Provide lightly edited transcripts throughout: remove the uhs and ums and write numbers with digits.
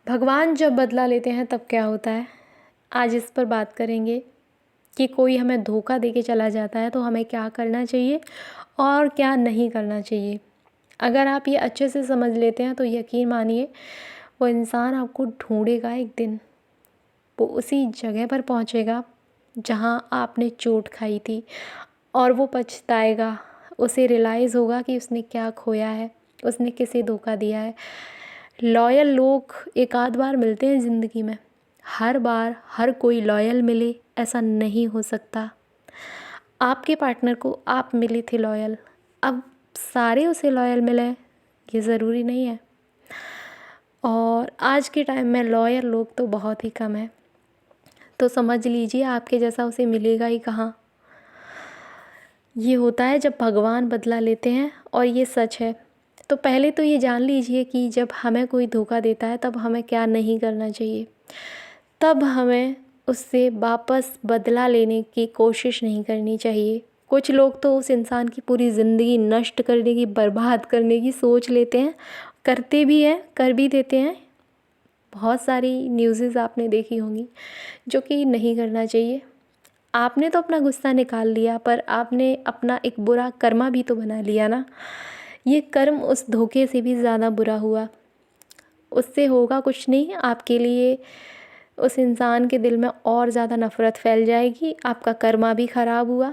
भगवान जब बदला लेते हैं तब क्या होता है। आज इस पर बात करेंगे कि कोई हमें धोखा देके चला जाता है तो हमें क्या करना चाहिए और क्या नहीं करना चाहिए। अगर आप ये अच्छे से समझ लेते हैं तो यकीन मानिए वो इंसान आपको ढूंढेगा एक दिन। वो उसी जगह पर पहुंचेगा जहां आपने चोट खाई थी और वो पछताएगा। उसे रियलाइज़ होगा कि उसने क्या खोया है, उसने किसे धोखा दिया है। लॉयल लोग एक आध बार मिलते हैं ज़िंदगी में। हर बार हर कोई लॉयल मिले ऐसा नहीं हो सकता। आपके पार्टनर को आप मिली थी लॉयल, अब सारे उसे लॉयल मिले ये ज़रूरी नहीं है। और आज के टाइम में लॉयल लोग तो बहुत ही कम है। तो समझ लीजिए आपके जैसा उसे मिलेगा ही कहाँ। ये होता है जब भगवान बदला लेते हैं और ये सच है। तो पहले तो ये जान लीजिए कि जब हमें कोई धोखा देता है तब हमें क्या नहीं करना चाहिए। तब हमें उससे वापस बदला लेने की कोशिश नहीं करनी चाहिए। कुछ लोग तो उस इंसान की पूरी ज़िंदगी नष्ट करने की, बर्बाद करने की सोच लेते हैं, करते भी हैं, कर भी देते हैं। बहुत सारी न्यूज़ेज़ आपने देखी होंगी जो कि नहीं करना चाहिए। आपने तो अपना गुस्सा निकाल लिया पर आपने अपना एक बुरा कर्मा भी तो बना लिया ना। ये कर्म उस धोखे से भी ज़्यादा बुरा हुआ। उससे होगा कुछ नहीं, आपके लिए उस इंसान के दिल में और ज़्यादा नफ़रत फैल जाएगी। आपका कर्मा भी ख़राब हुआ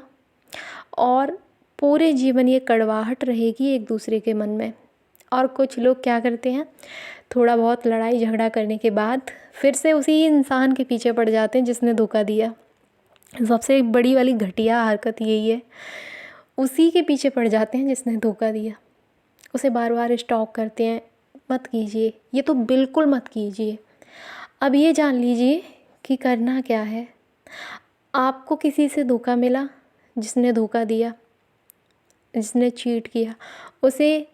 और पूरे जीवन ये कड़वाहट रहेगी एक दूसरे के मन में। और कुछ लोग क्या करते हैं, थोड़ा बहुत लड़ाई झगड़ा करने के बाद फिर से उसी इंसान के पीछे पड़ जाते हैं जिसने धोखा दिया। सबसे बड़ी वाली घटिया हरकत यही है, उसी के पीछे पड़ जाते हैं जिसने धोखा दिया। उसे बार बार स्टॉक करते हैं। मत कीजिए, ये तो बिल्कुल मत कीजिए। अब ये जान लीजिए कि करना क्या है। आपको किसी से धोखा मिला, जिसने धोखा दिया, जिसने चीट किया, उसे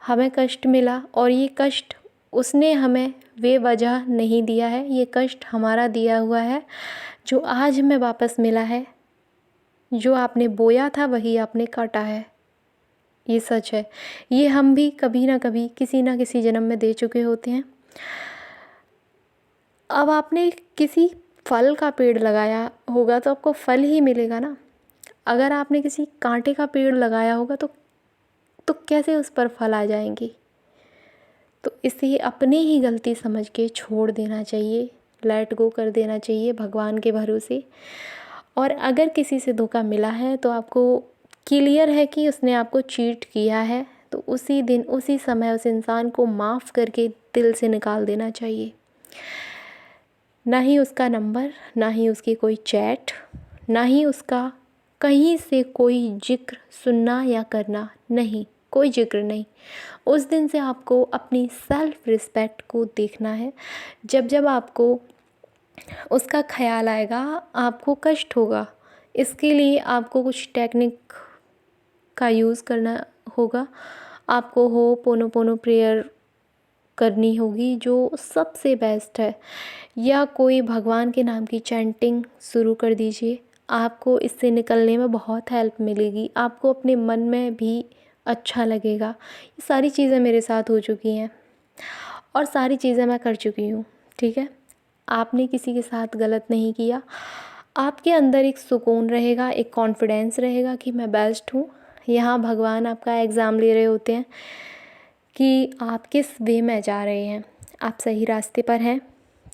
हमें कष्ट मिला और ये कष्ट उसने हमें बेवजह नहीं दिया है। ये कष्ट हमारा दिया हुआ है जो आज हमें वापस मिला है। जो आपने बोया था वही आपने काटा है, ये सच है। ये हम भी कभी ना कभी किसी ना किसी जन्म में दे चुके होते हैं। अब आपने किसी फल का पेड़ लगाया होगा तो आपको फल ही मिलेगा ना। अगर आपने किसी कांटे का पेड़ लगाया होगा तो कैसे उस पर फल आ जाएंगे। तो इसे अपने ही गलती समझ के छोड़ देना चाहिए, लेट गो कर देना चाहिए भगवान के भरोसे। और अगर किसी से धोखा मिला है तो आपको क्लियर है कि उसने आपको चीट किया है, तो उसी दिन उसी समय उस इंसान को माफ़ करके दिल से निकाल देना चाहिए। ना ही उसका नंबर, ना ही उसकी कोई चैट, ना ही उसका कहीं से कोई जिक्र सुनना या करना, नहीं, कोई जिक्र नहीं। उस दिन से आपको अपनी सेल्फ रिस्पेक्ट को देखना है। जब जब आपको उसका ख्याल आएगा आपको कष्ट होगा। इसके लिए आपको कुछ टेक्निक का यूज़ करना होगा। आपको होपोनोपोनो प्रेयर करनी होगी जो सबसे बेस्ट है, या कोई भगवान के नाम की चैंटिंग शुरू कर दीजिए। आपको इससे निकलने में बहुत हेल्प मिलेगी। आपको अपने मन में भी अच्छा लगेगा। ये सारी चीज़ें मेरे साथ हो चुकी हैं और सारी चीज़ें मैं कर चुकी हूँ। ठीक है, आपने किसी के साथ गलत नहीं किया। आपके अंदर एक सुकून रहेगा, एक कॉन्फिडेंस रहेगा कि मैं बेस्ट हूँ। यहाँ भगवान आपका एग्ज़ाम ले रहे होते हैं कि आप किस वे में जा रहे हैं, आप सही रास्ते पर हैं।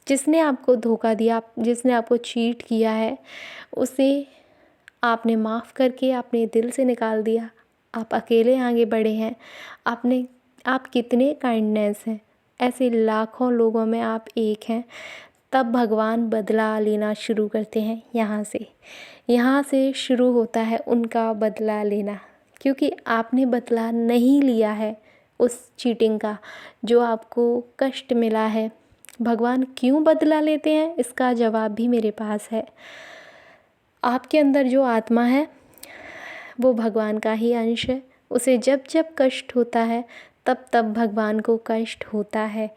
जिसने आपको धोखा दिया, जिसने आपको चीट किया है, उसे आपने माफ़ करके अपने दिल से निकाल दिया। आप अकेले आगे बढ़े हैं। आप कितने काइंडनेस हैं, ऐसे लाखों लोगों में आप एक हैं। तब भगवान बदला लेना शुरू करते हैं। यहाँ से शुरू होता है उनका बदला लेना, क्योंकि आपने बदला नहीं लिया है उस चीटिंग का जो आपको कष्ट मिला है। भगवान क्यों बदला लेते हैं इसका जवाब भी मेरे पास है। आपके अंदर जो आत्मा है वो भगवान का ही अंश है। उसे जब जब कष्ट होता है तब तब भगवान को कष्ट होता है।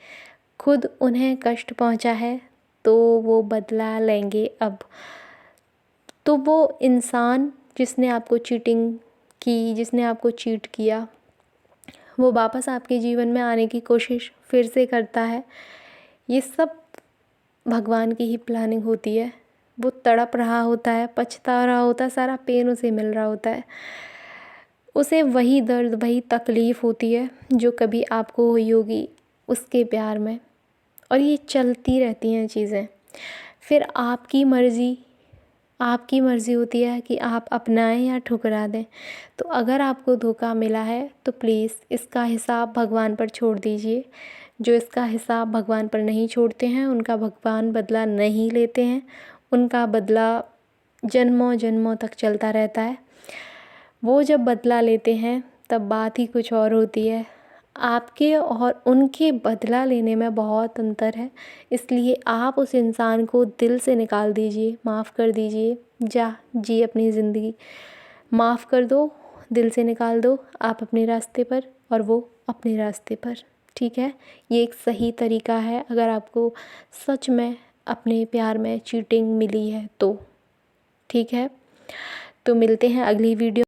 खुद उन्हें कष्ट पहुंचा है तो वो बदला लेंगे अब। तो वो इंसान जिसने आपको चीटिंग की, जिसने आपको चीट किया, वो वापस आपके जीवन में आने की कोशिश फिर से करता है। ये सब भगवान की ही प्लानिंग होती है। वो तड़प रहा होता है, पछता रहा होता है, सारा पेन उसे मिल रहा होता है, उसे वही दर्द वही तकलीफ़ होती है जो कभी आपको हुई होगी उसके प्यार में। और ये चलती रहती हैं चीज़ें। फिर आपकी मर्ज़ी होती है कि आप अपनाएं या ठुकरा दें। तो अगर आपको धोखा मिला है तो प्लीज़ इसका हिसाब भगवान पर छोड़ दीजिए। जो इसका हिसाब भगवान पर नहीं छोड़ते हैं उनका भगवान बदला नहीं लेते हैं, उनका बदला जन्मों जन्मों तक चलता रहता है। वो जब बदला लेते हैं तब बात ही कुछ और होती है। आपके और उनके बदला लेने में बहुत अंतर है, इसलिए आप उस इंसान को दिल से निकाल दीजिए, माफ़ कर दीजिए, जा जी अपनी ज़िंदगी, माफ़ कर दो, दिल से निकाल दो, आप अपने रास्ते पर और वो अपने रास्ते पर। ठीक है, ये एक सही तरीका है अगर आपको सच में अपने प्यार में चीटिंग मिली है तो। ठीक है, तो मिलते हैं अगली वीडियो।